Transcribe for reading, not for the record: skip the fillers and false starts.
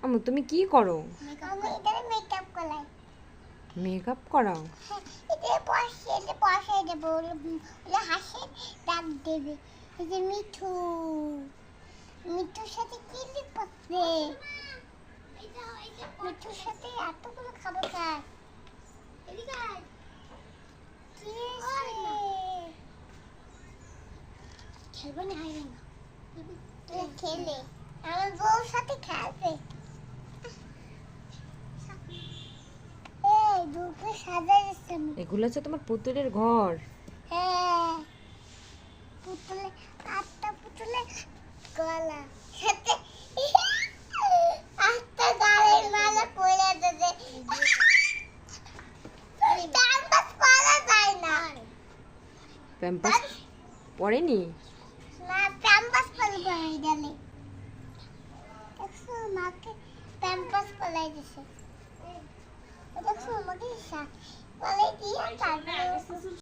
আম্মু তুমি কি করো? আমি এখানে মেকআপ করাই। মেকআপ করাও? হ্যাঁ, এটা বসাই দেবো, ওরা হাসে, ডাক দেবে। এই যে মিঠু, মিঠুর সাথে কি লিখছে? মিঠুর সাথে এতগুলো খাবার খায়। কি হয়েছে? খেলবে না, হাই না তুই খেলে আমার বউর সাথে খেলবে। এই দুটো সাজাইছে। এগুলো হচ্ছে তোমার পুতুলের ঘর। হ্যাঁ, পুতুলে আটটা পুতুলে গলা সাথে আটটা গালের মালা পরে দেবে। প্যাম্পাস পরা যায় না। প্যাম্পাস পরেনি? না, প্যাম্পাস পরবে হয়ে গেলে। দেখছো মাকে প্যাম্পাস পরাই দিছে। দেখছো আমাকে পরাই দিয়ে তারপরে